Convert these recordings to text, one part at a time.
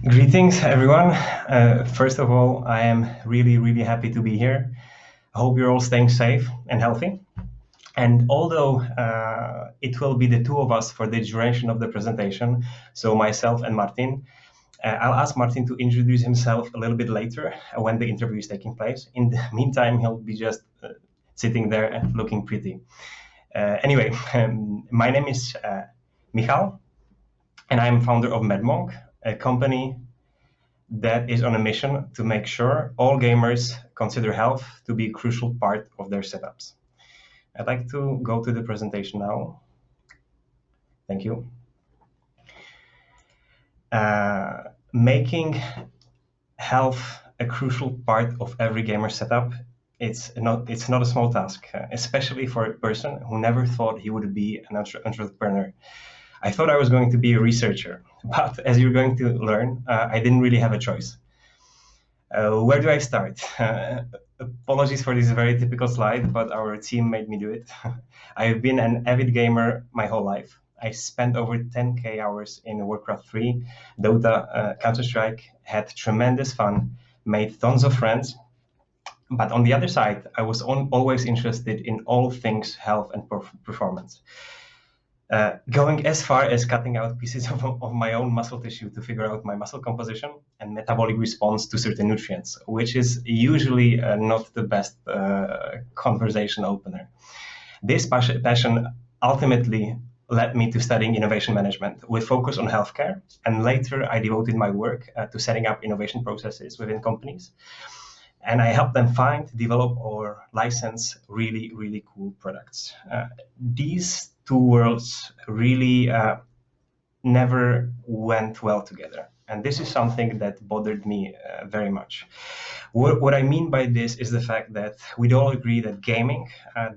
Greetings, everyone. First of all, I am really happy to be here. I hope you're all staying safe and healthy. And although it will be the two of us for the duration of the presentation, so myself and Martin, I'll ask Martin to introduce himself a little bit later when the interview is taking place. In the meantime, he'll be just sitting there and looking pretty. Anyway, my name is Michal, and I'm founder of MADMONQ, a company that is on a mission to make sure all gamers consider health to be a crucial part of their setups. I'd like to go to the presentation now. Thank you. Making health a crucial part of every gamer setup, it's not a small task, especially for a person who never thought he would be an entrepreneur. I thought I was going to be a researcher, but as you're going to learn, I didn't really have a choice. Where do I start? Apologies for this very typical slide, but our team made me do it. I've been an avid gamer my whole life. I spent over 10K hours in Warcraft 3, Dota, Counter-Strike, had tremendous fun, made tons of friends. But on the other side, I was always interested in all things health and performance. Going as far as cutting out pieces of my own muscle tissue to figure out my muscle composition and metabolic response to certain nutrients, which is usually not the best conversation opener. This passion ultimately led me to studying innovation management with focus on healthcare, and later I devoted my work to setting up innovation processes within companies. And I help them find, develop, or license really cool products. These two worlds really never went well together. And this is something that bothered me very much. What I mean by this is the fact that we'd all agree that gaming,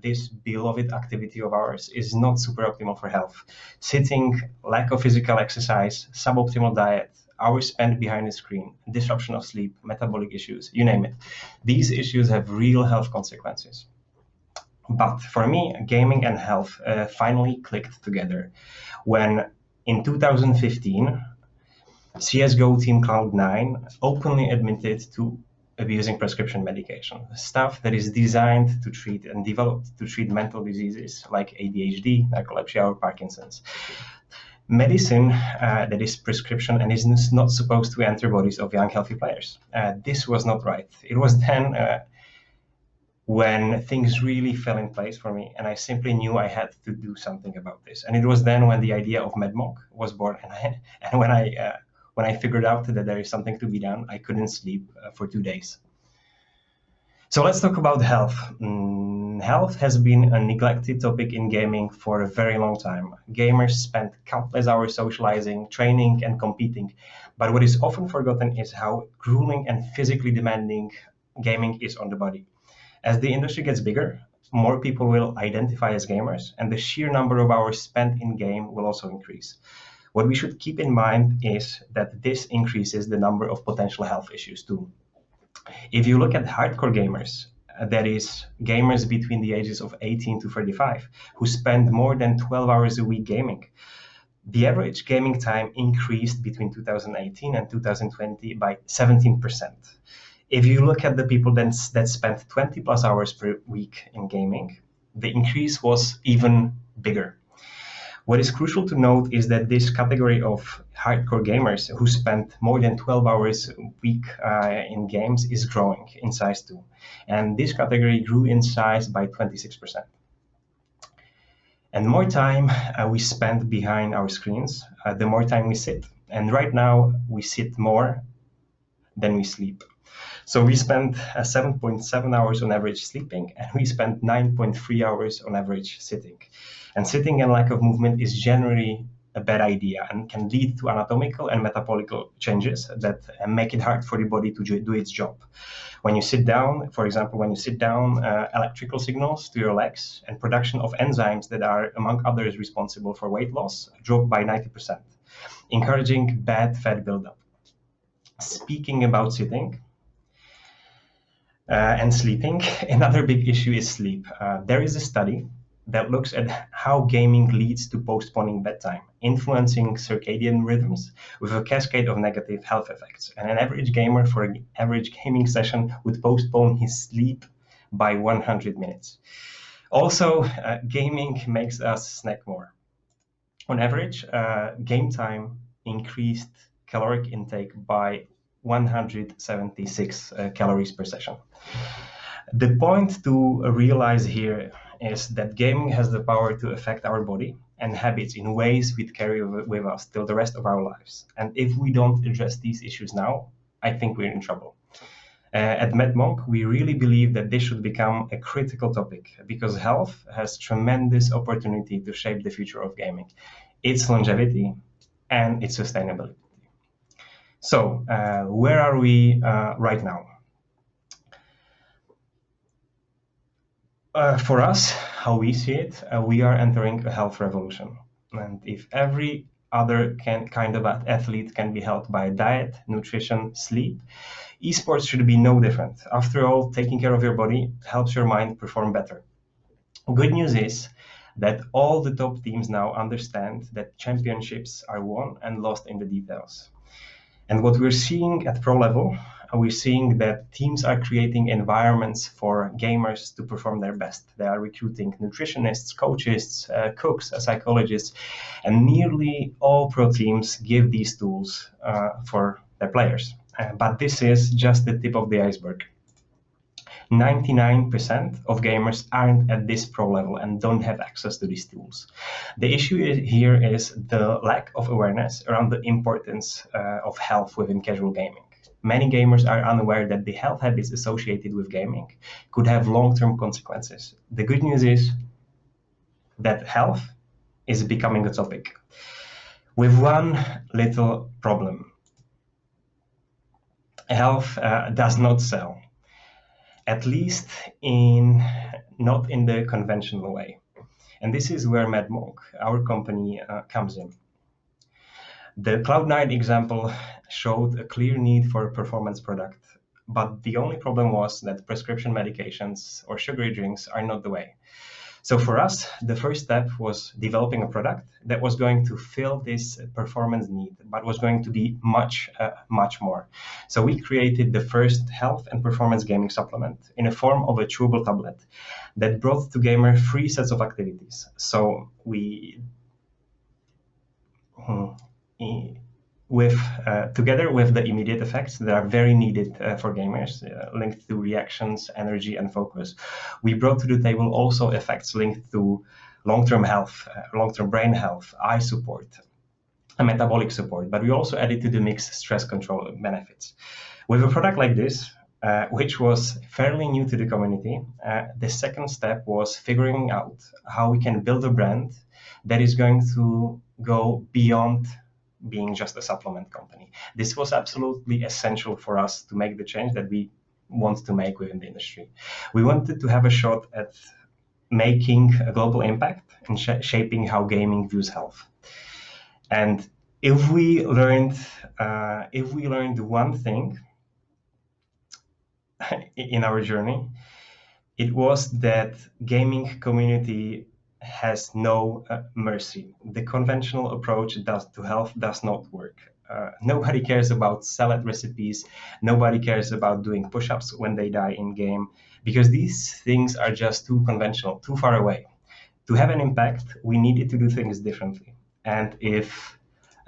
this beloved activity of ours, is not super optimal for health. Sitting, lack of physical exercise, suboptimal diet, hours spent behind a screen, disruption of sleep, metabolic issues, you name it. These issues have real health consequences. But for me, gaming and health finally clicked together when in 2015, CSGO team Cloud9 openly admitted to abusing prescription medication, stuff that is designed to treat and developed to treat mental diseases like ADHD, narcolepsy, or Parkinson's. Medicine that is prescription and is not supposed to enter bodies of young, healthy players. This was not right. It was then when things really fell in place for me, and I simply knew I had to do something about this. And it was then when the idea of MADMONQ was born, and when I figured out that there is something to be done, I couldn't sleep for 2 days. So let's talk about health. Health has been a neglected topic in gaming for a very long time. Gamers spend countless hours socializing, training, and competing. But what is often forgotten is how grueling and physically demanding gaming is on the body. As the industry gets bigger, more people will identify as gamers, and the sheer number of hours spent in game will also increase. What we should keep in mind is that this increases the number of potential health issues too. If you look at hardcore gamers, that is gamers between the ages of 18 to 35, who spend more than 12 hours a week gaming, the average gaming time increased between 2018 and 2020 by 17%. If you look at the people that spent 20 plus hours per week in gaming, the increase was even bigger. What is crucial to note is that this category of hardcore gamers who spend more than 12 hours a week in games is growing in size too. And this category grew in size by 26%. And the more time we spend behind our screens, the more time we sit. And right now we sit more than we sleep. So we spend 7.7 hours on average sleeping, and we spend 9.3 hours on average sitting. And sitting and lack of movement is generally a bad idea and can lead to anatomical and metabolic changes that make it hard for the body to do its job. When you sit down, for example, electrical signals to your legs and production of enzymes that are, among others, responsible for weight loss drop by 90%, encouraging bad fat buildup. Speaking about sitting, and sleeping, another big issue is sleep. There is a study that looks at how gaming leads to postponing bedtime, influencing circadian rhythms with a cascade of negative health effects. And an average gamer for an average gaming session would postpone his sleep by 100 minutes. Also, gaming makes us snack more. On average, game time increased caloric intake by 176 calories per session. The point to realize here is that gaming has the power to affect our body and habits in ways we carry with us till the rest of our lives. And if we don't address these issues now, I think we're in trouble. At MADMONQ, we really believe that this should become a critical topic because health has tremendous opportunity to shape the future of gaming, its longevity and its sustainability. So, where are we right now? For us, how we see it, we are entering a health revolution. And if every other kind of athlete can be helped by diet, nutrition, sleep, esports should be no different. After all, taking care of your body helps your mind perform better. Good news is that all the top teams now understand that championships are won and lost in the details. And what we're seeing at pro level, we're seeing that teams are creating environments for gamers to perform their best. They are recruiting nutritionists, coaches, cooks, psychologists, and nearly all pro teams give these tools for their players. But this is just the tip of the iceberg. 99% of gamers aren't at this pro level and don't have access to these tools. The issue here is the lack of awareness around the importance of health within casual gaming. Many gamers are unaware that the health habits associated with gaming could have long-term consequences. The good news is that health is becoming a topic with one little problem. Health does not sell. At least not in the conventional way. And this is where MADMONQ, our company, comes in. The Cloud9 example showed a clear need for a performance product, but the only problem was that prescription medications or sugary drinks are not the way. So for us, the first step was developing a product that was going to fill this performance need, but was going to be much more. So we created the first health and performance gaming supplement in a form of a chewable tablet that brought to gamer 3 sets of activities. So together with the immediate effects that are very needed for gamers, linked to reactions, energy, and focus, we brought to the table also effects linked to long-term health, long-term brain health, eye support, and metabolic support. But we also added to the mix stress control benefits. With a product like this, which was fairly new to the community, the second step was figuring out how we can build a brand that is going to go beyond being just a supplement company. This was absolutely essential for us to make the change that we want to make within the industry. We wanted to have a shot at making a global impact and shaping how gaming views health. And if we learned one thing in our journey, it was that gaming community has no mercy. The conventional approach to health does not work. Nobody cares about salad recipes. Nobody cares about doing push-ups when they die in game, because these things are just too conventional, too far away. To have an impact, we needed to do things differently. And if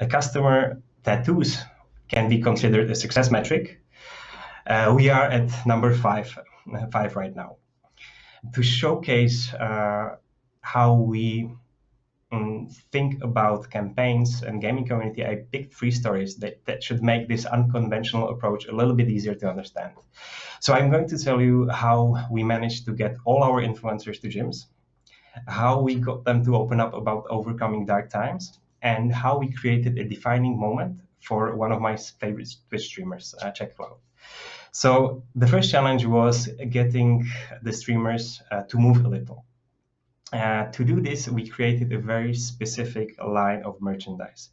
a customer tattoos can be considered a success metric, we are at number five right now. To showcase how we think about campaigns and gaming community, I picked 3 stories that should make this unconventional approach a little bit easier to understand. So I'm going to tell you how we managed to get all our influencers to gyms, how we got them to open up about overcoming dark times, and how we created a defining moment for one of my favorite Twitch streamers, check it out. So the first challenge was getting the streamers to move a little. To do this, we created a very specific line of merchandise.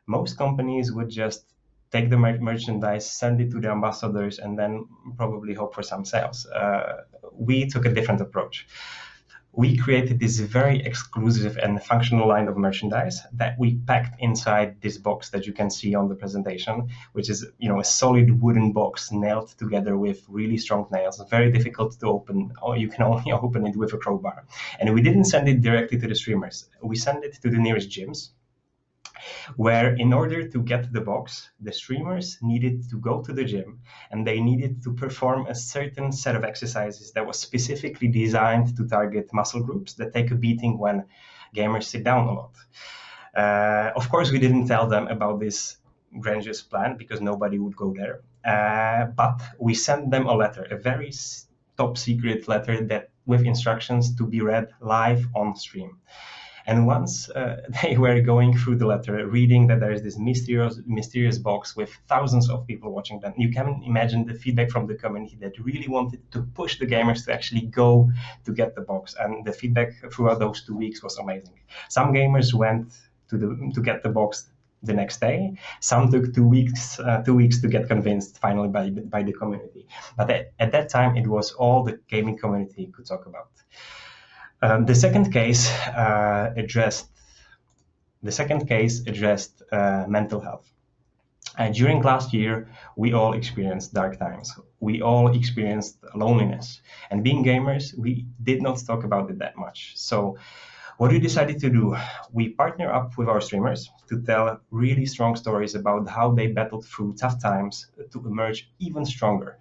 Most companies would just take the merchandise, send it to the ambassadors, and then probably hope for some sales. We took a different approach. we created this very exclusive and functional line of merchandise that we packed inside this box that you can see on the presentation, which is, a solid wooden box nailed together with really strong nails, very difficult to open. You can only open it with a crowbar. And we didn't send it directly to the streamers. We sent it to the nearest gyms, where in order to get the box, the streamers needed to go to the gym and they needed to perform a certain set of exercises that was specifically designed to target muscle groups that take a beating when gamers sit down a lot. Of course, we didn't tell them about this grandiose plan because nobody would go there. But we sent them a letter, a very top secret letter that with instructions to be read live on stream. And once they were going through the letter, reading that there is this mysterious box with thousands of people watching them, you can imagine the feedback from the community that really wanted to push the gamers to actually go to get the box. And the feedback throughout those 2 weeks was amazing. Some gamers went to get the box the next day. Some took 2 weeks to get convinced finally by the community. But at that time, it was all the gaming community could talk about. The second case addressed mental health. During last year, we all experienced dark times. We all experienced loneliness. And being gamers, we did not talk about it that much. So what we decided to do, we partner up with our streamers to tell really strong stories about how they battled through tough times to emerge even stronger.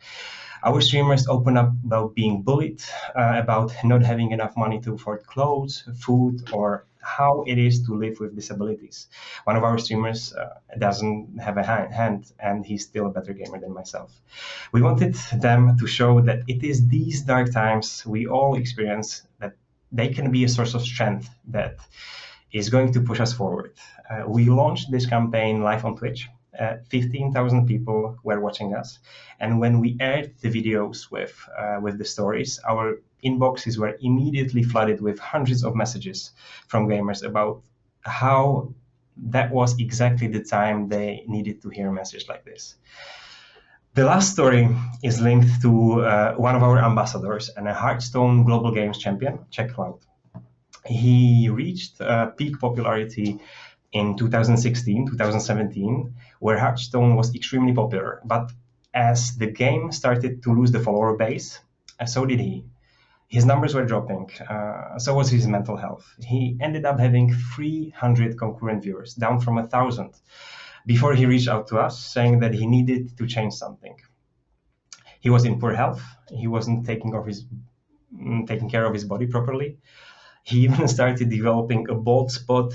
Our streamers open up about being bullied, about not having enough money to afford clothes, food, or how it is to live with disabilities. One of our streamers doesn't have a hand, and he's still a better gamer than myself. We wanted them to show that it is these dark times we all experience, that they can be a source of strength that is going to push us forward. We launched this campaign live on Twitch. 15,000 people were watching us, and when we aired the videos with the stories, our inboxes were immediately flooded with hundreds of messages from gamers about how that was exactly the time they needed to hear a message like this. The last story is linked to one of our ambassadors and a Hearthstone Global Games champion, CheckCloud. He reached peak popularity in 2016, 2017, where Hearthstone was extremely popular. But as the game started to lose the follower base, so did he. His numbers were dropping, so was his mental health. He ended up having 300 concurrent viewers, down from 1,000, before he reached out to us saying that he needed to change something. He was in poor health. He wasn't taking care of his body properly. He even started developing a bald spot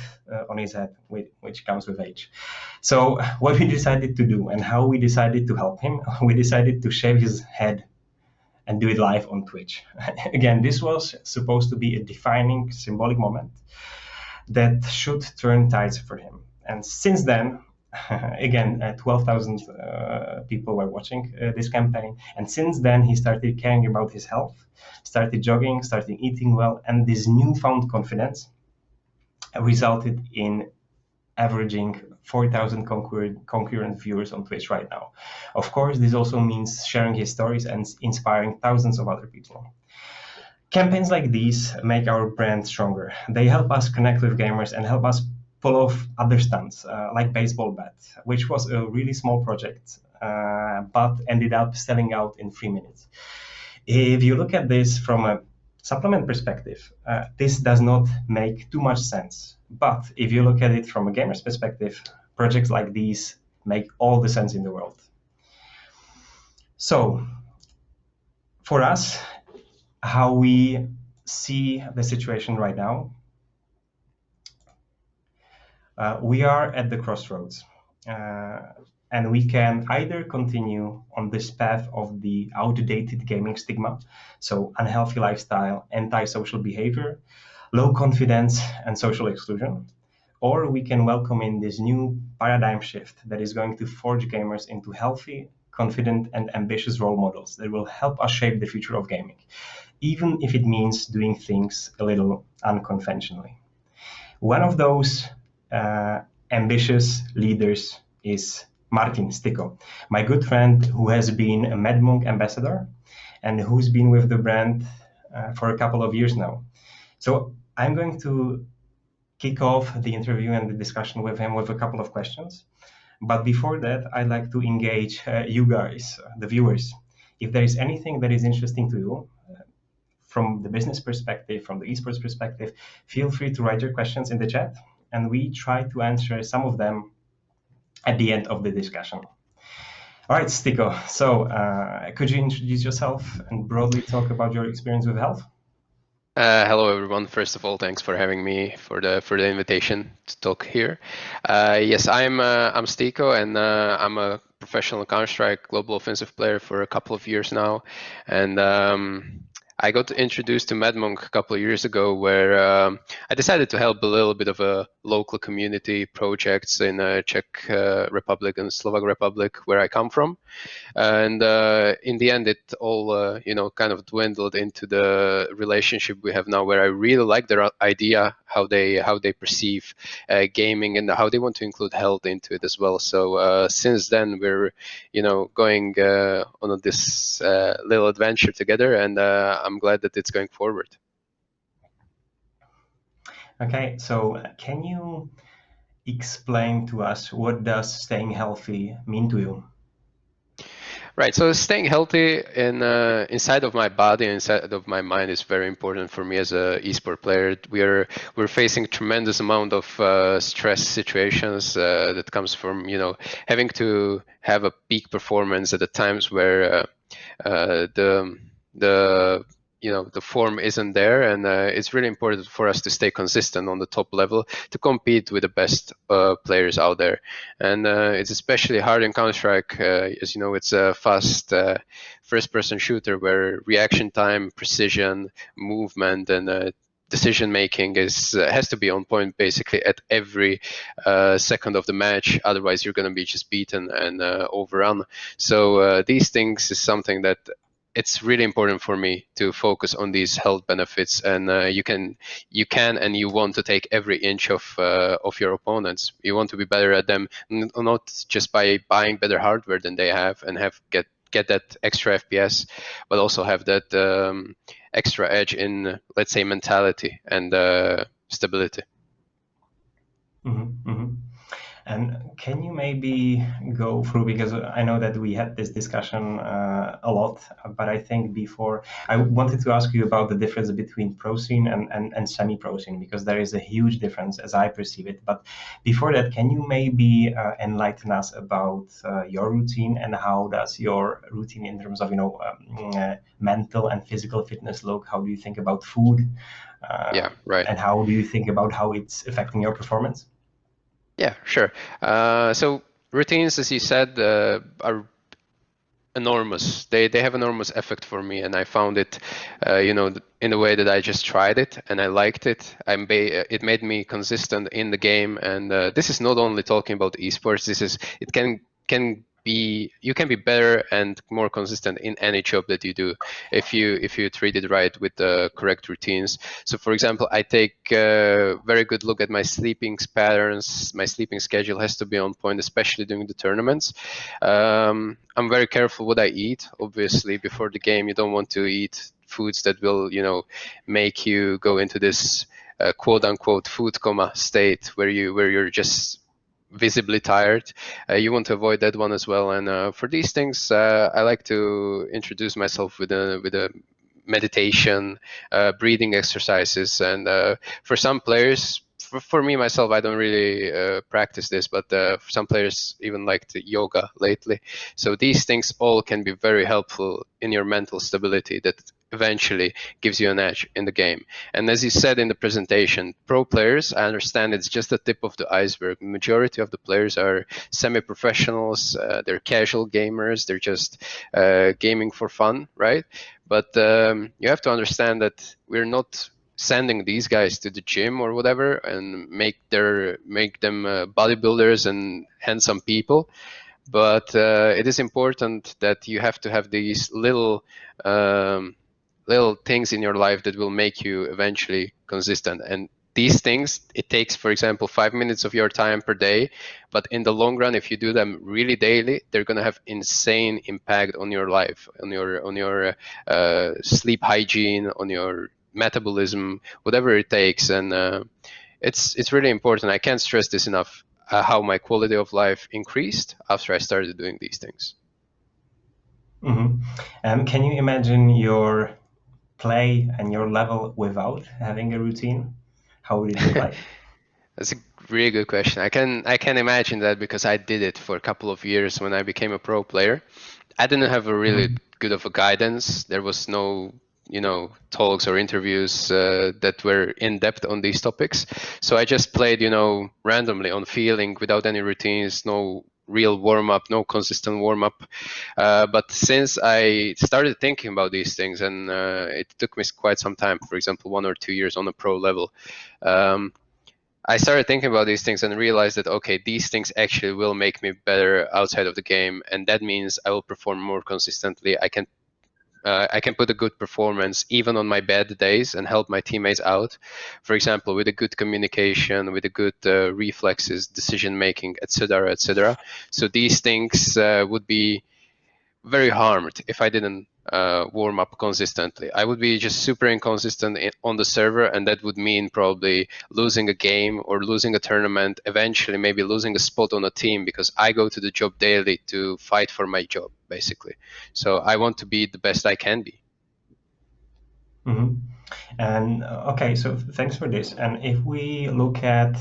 on his head, which comes with age. So what we decided to do and how we decided to help him, we decided to shave his head and do it live on Twitch. Again, this was supposed to be a defining symbolic moment that should turn tides for him. And since then, again, 12,000 people were watching this campaign. And since then, he started caring about his health, started jogging, started eating well, and this newfound confidence resulted in averaging 4,000 concurrent viewers on Twitch right now. Of course, this also means sharing his stories and inspiring thousands of other people. Campaigns like these make our brand stronger. They help us connect with gamers and help us pull off other stunts, like baseball bat, which was a really small project, but ended up selling out in 3 minutes. If you look at this from a supplement perspective, this does not make too much sense. But if you look at it from a gamer's perspective, projects like these make all the sense in the world. So, for us, how we see the situation right now, we are at the crossroads. And we can either continue on this path of the outdated gaming stigma, so unhealthy lifestyle, antisocial behavior, low confidence, and social exclusion, or we can welcome in this new paradigm shift that is going to forge gamers into healthy, confident, and ambitious role models that will help us shape the future of gaming, even if it means doing things a little unconventionally. One of those ambitious leaders is Martin STYKO, my good friend who has been a MADMONQ ambassador and who's been with the brand for a couple of years now. So I'm going to kick off the interview and the discussion with him with a couple of questions. But before that, I'd like to engage you guys, the viewers. If there is anything that is interesting to you, from the business perspective, from the esports perspective, feel free to write your questions in the chat, and we try to answer some of them at the end of the discussion. All right, Styko, so could you introduce yourself and broadly talk about your experience with health? Hello everyone. First of all, thanks for having me for the invitation to talk here. Yes, I'm STYKO, and I'm a professional Counter-Strike global offensive player for a couple of years now, and I got introduced to MADMONQ a couple of years ago, where I decided to help a little bit of a local community projects in Czech Republic and Slovak Republic, where I come from. And in the end, it all kind of dwindled into the relationship we have now, where I really like their idea, how they perceive gaming, and how they want to include health into it as well. So since then, we're going on this little adventure together, and I'm glad that it's going forward. Okay, so can you explain to us what does staying healthy mean to you? Right. So staying healthy inside of my body, inside of my mind, is very important for me as a esport player. We're facing tremendous amount of stress situations that comes from having to have a peak performance at the times where the form isn't there, and it's really important for us to stay consistent on the top level to compete with the best players out there. And it's especially hard in Counter-Strike, as you know, it's a fast first-person shooter where reaction time, precision, movement, and decision making has to be on point basically at every second of the match. Otherwise, you're going to be just beaten and overrun. So these things is something that it's really important for me to focus on these health benefits, and you can and you want to take every inch of your opponents. You want to be better at them, not just by buying better hardware than they have and get that extra FPS, but also have that extra edge in, let's say, mentality and stability. Mm-hmm, mm-hmm. And can you maybe go through, because I know that we had this discussion a lot, but I think before I wanted to ask you about the difference between pro scene and semi-pro scene, because there is a huge difference as I perceive it. But before that, can you maybe enlighten us about your routine, and how does your routine in terms of mental and physical fitness look? How do you think about food? Yeah, right. And how do you think about how it's affecting your performance? Yeah, sure. So routines, as you said, are enormous. They have enormous effect for me, and I found it, in a way that I just tried it and I liked it. It made me consistent in the game, and this is not only talking about esports. It can be, you can be better and more consistent in any job that you do if you treat it right with the correct routines. So for example, I take a very good look at my sleeping patterns. My sleeping schedule has to be on point, especially during the tournaments. I'm very careful what I eat. Obviously, before the game, you don't want to eat foods that will make you go into this quote unquote food coma state where you're just visibly tired. You want to avoid that one as well. And for these things, I like to introduce myself with a meditation, breathing exercises, and for some players, for me myself, I don't really practice this, but for some players even like the yoga lately. So these things all can be very helpful in your mental stability that eventually gives you an edge in the game. And as you said in the presentation, pro players, I understand it's just the tip of the iceberg. The majority of the players are semi-professionals, they're casual gamers, they're just gaming for fun, right? But you have to understand that we're not sending these guys to the gym or whatever and make them bodybuilders and handsome people. But it is important that you have to have these little things in your life that will make you eventually consistent. And these things, it takes, for example, 5 minutes of your time per day, but in the long run, if you do them really daily, they're going to have insane impact on your life, on your sleep hygiene, on your metabolism, whatever it takes. And it's really important. I can't stress this enough, how my quality of life increased after I started doing these things. Can you imagine your play and your level without having a routine? How would it look like? That's a really good question. I can imagine that because I did it for a couple of years when I became a pro player. I didn't have a really good of a guidance. There was no, talks or interviews that were in depth on these topics. So I just played, randomly on feeling without any routines, no real warm up, no consistent warm up. But since I started thinking about these things, and it took me quite some time, for example, 1 or 2 years on a pro level, I started thinking about these things and realized that, okay, these things actually will make me better outside of the game. And that means I will perform more consistently. I can put a good performance even on my bad days and help my teammates out. For example, with a good communication, with a good reflexes, decision making, etc., etc. So these things would be very harmed if I didn't warm up consistently. I would be just super inconsistent on the server, and that would mean probably losing a game or losing a tournament, eventually maybe losing a spot on a team, because I go to the job daily to fight for my job, basically. So I want to be the best I can be. And okay, so thanks for this. And if we look at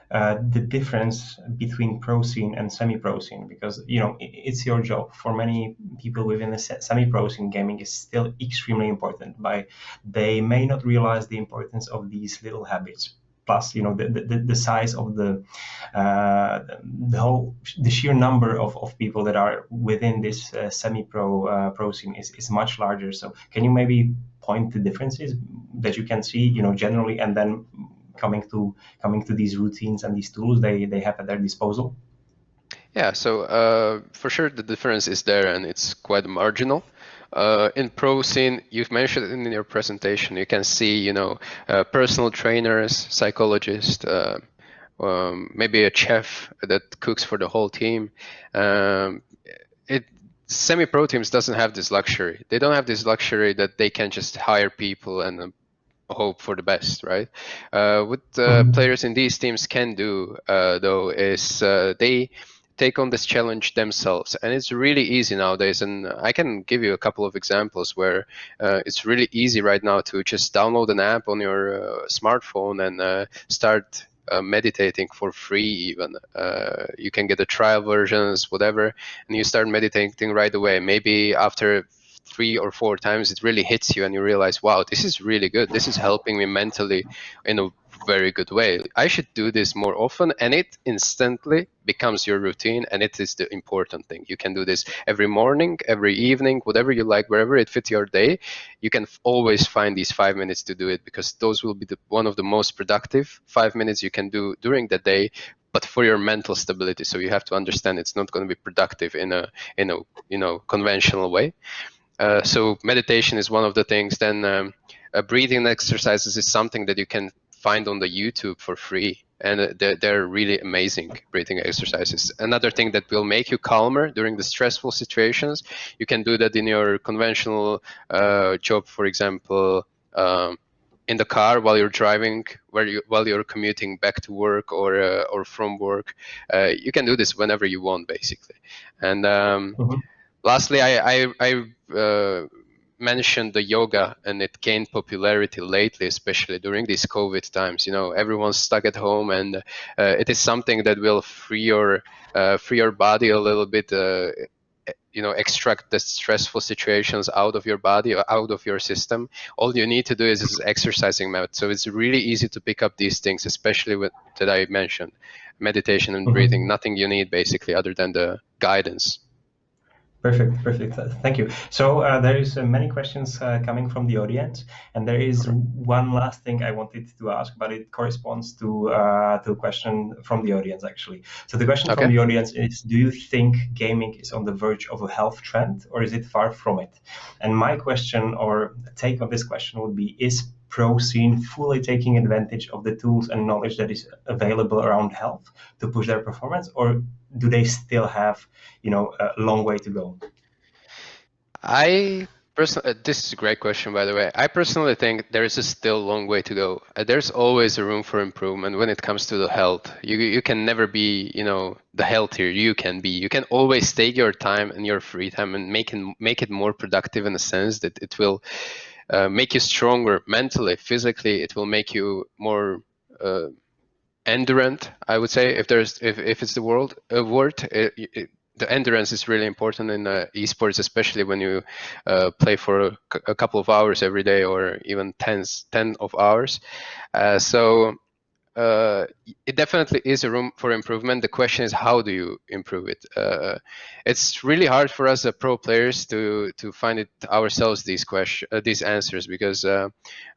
the difference between pro scene and semi-pro scene, because it's your job. For many people within the semi-pro scene, gaming is still extremely important. They may not realize the importance of these little habits. Plus, the size of the sheer number of people that are within this semi-pro pro scene is much larger. So, can you maybe point to differences that you can see, generally, and then coming to these routines and these tools they have at their disposal? Yeah, so for sure the difference is there, and it's quite marginal. In pro scene, you've mentioned it in your presentation, you can see, personal trainers, psychologists, maybe a chef that cooks for the whole team. Semi-pro teams doesn't have this luxury. They don't have this luxury that they can just hire people and hope for the best, right? What players in these teams can do, though, is they take on this challenge themselves, and it's really easy nowadays. And I can give you a couple of examples where it's really easy right now to just download an app on your smartphone and start meditating for free. Even you can get the trial versions, whatever, and you start meditating right away. Maybe after 3 or 4 times it really hits you and you realize, wow, this is really good, this is helping me mentally in a very good way. I should do this more often, and it instantly becomes your routine, and it is the important thing. You can do this every morning, every evening, whatever you like, wherever it fits your day. You can always find these 5 minutes to do it, because those will be one of the most productive 5 minutes you can do during the day, but for your mental stability. So you have to understand it's not going to be productive in a conventional way. So meditation is one of the things. Then breathing exercises is something that you can find on the YouTube for free, and they're really amazing breathing exercises. Another thing that will make you calmer during the stressful situations, you can do that in your conventional job, for example, in the car while you're driving, while you're commuting back to work or from work. You can do this whenever you want, basically. And lastly, I mentioned the yoga, and it gained popularity lately, especially during these COVID times. Everyone's stuck at home, and it is something that will free your body a little bit. Extract the stressful situations out of your body or out of your system. All you need to do is exercising method. So it's really easy to pick up these things, especially that I mentioned, meditation and breathing. Nothing you need basically other than the guidance. Perfect. Thank you. So there is many questions coming from the audience, and there is one last thing I wanted to ask, but it corresponds to a question from the audience, actually. So the question from the audience is: do you think gaming is on the verge of a health trend, or is it far from it? And my question or take on this question would be: is pro scene fully taking advantage of the tools and knowledge that is available around health to push their performance, or do they still have a long way to go? I This is a great question, by the way. I personally think there is still a long way to go. There's always a room for improvement when it comes to the health. You can never be, the healthier you can be. You can always take your time and your free time and make it more productive in a sense that it will make you stronger mentally, physically. It will make you more endurant, I would say, if it's the word. The endurance is really important in esports, especially when you play for a couple of hours every day or even 10 of hours. So it definitely is a room for improvement. The question is, how do you improve it? It's really hard for us pro players to find it ourselves, these answers, because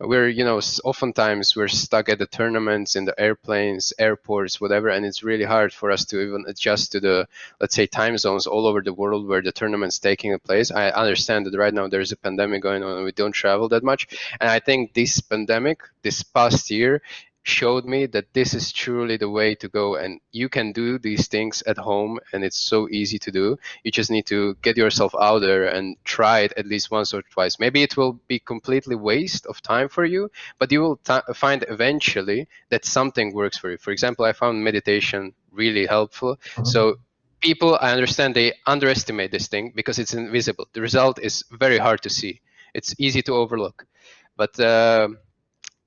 we're oftentimes we're stuck at the tournaments, in the airplanes, airports, whatever, and it's really hard for us to even adjust to the, let's say, time zones all over the world where the tournament's taking place. I understand that right now there's a pandemic going on and we don't travel that much, and I think this pandemic, this past year, showed me that this is truly the way to go, and you can do these things at home, and it's so easy to do. You just need to get yourself out there and try it at least once or twice. Maybe it will be completely waste of time for you, but you will find eventually that something works for you. For example, I found meditation really helpful. So people, I understand, they underestimate this thing because it's invisible. The result is very hard to see. It's easy to overlook, but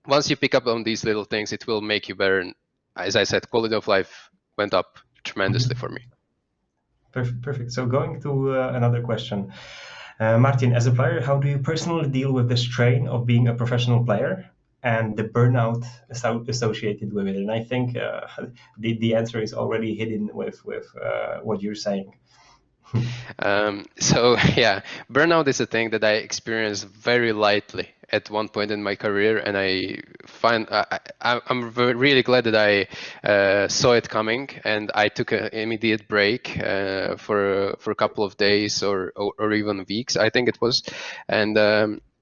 once you pick up on these little things, it will make you better. And as I said, quality of life went up tremendously for me. Perfect. So going to another question. Martin, as a player, how do you personally deal with the strain of being a professional player and the burnout associated with it? And I think the answer is already hidden with what you're saying. So yeah, burnout is a thing that I experienced very lightly at one point in my career, and I'm really glad that I saw it coming, and I took an immediate break for a couple of days or even weeks, I think it was, and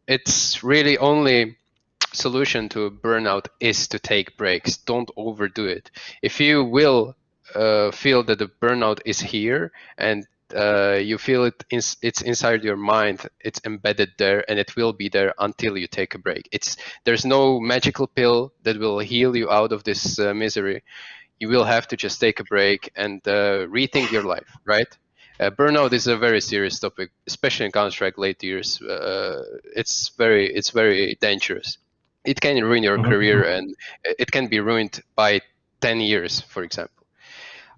it's really only solution to burnout is to take breaks. Don't overdo it. If you will feel that the burnout is here and you feel it's inside your mind, it's embedded there, and it will be there until you take a break. There's no magical pill that will heal you out of this misery. You will have to just take a break and rethink your life, right? Burnout is a very serious topic, especially in Counter-Strike late years. It's very dangerous. It can ruin your career, and it can be ruined by 10 years, for example.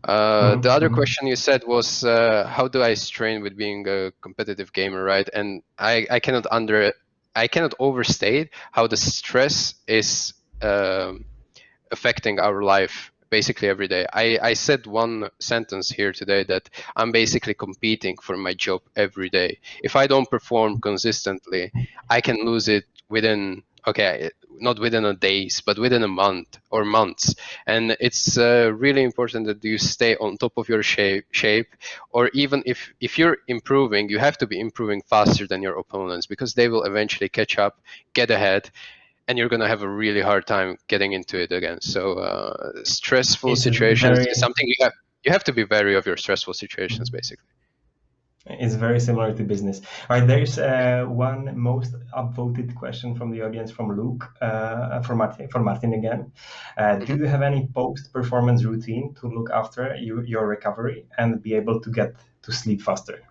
The other question you said was, how do I strain with being a competitive gamer, right? And I cannot overstate how the stress is affecting our life basically every day. I said one sentence here today that I'm basically competing for my job every day. If I don't perform consistently, I can lose it not within a days, but within a month or months. And it's really important that you stay on top of your shape, or even if you're improving, you have to be improving faster than your opponents, because they will eventually catch up, get ahead, and you're going to have a really hard time getting into it again. So stressful situations is something you have to be wary of your stressful situations, basically. It's very similar to business. All right, there's one most upvoted question from the audience from Luke, for Martin again. Do you have any post-performance routine to look after your recovery and be able to get to sleep faster?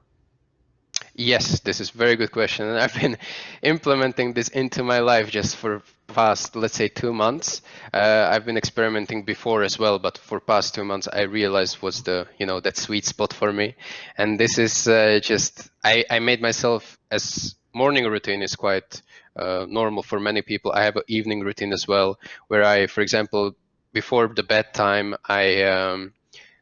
Yes, this is a very good question, and I've been implementing this into my life just for past, let's say, 2 months. I've been experimenting before as well, but for past 2 months, I realized was that sweet spot for me. And this is I made myself, as morning routine is quite normal for many people. I have an evening routine as well, where I, for example, before the bedtime, I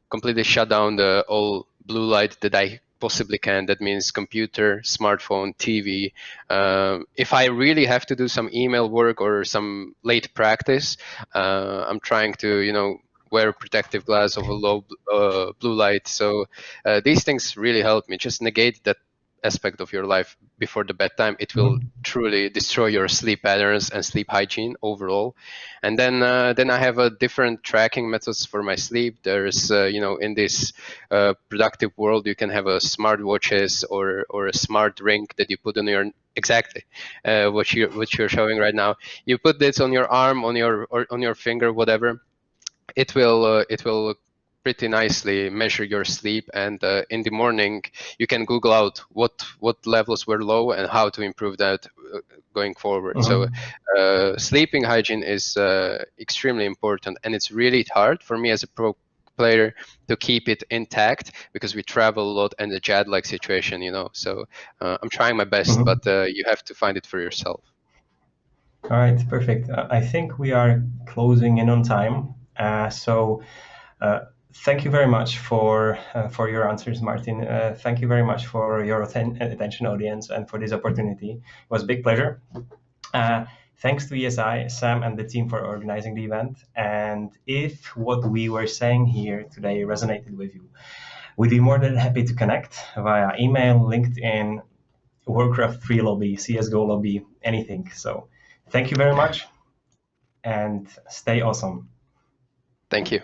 completely shut down the all blue light that I possibly can. That means computer, smartphone, TV. If I really have to do some email work or some late practice, I'm trying to wear protective glass of a low blue light. So these things really help me. Just negate that aspect of your life before the bedtime, it will truly destroy your sleep patterns and sleep hygiene overall. And then I have a different tracking methods for my sleep. There's in this productive world, you can have a smart watches or a smart ring that you put on your exactly what you're showing right now. You put this on your arm, on your finger, whatever. It will pretty nicely measure your sleep, and in the morning you can Google out what levels were low and how to improve that going forward. So sleeping hygiene is extremely important, and it's really hard for me as a pro player to keep it intact because we travel a lot and the jet-lag situation, so I'm trying my best, but you have to find it for yourself. All right, perfect. I think we are closing in on time. So thank you very much for your answers, Martin. Thank you very much for your attention, audience, and for this opportunity. It was a big pleasure. Thanks to ESI, Sam, and the team for organizing the event. And if what we were saying here today resonated with you, we'd be more than happy to connect via email, LinkedIn, Warcraft 3 lobby, CSGO lobby, anything. So thank you very much, and stay awesome. Thank you.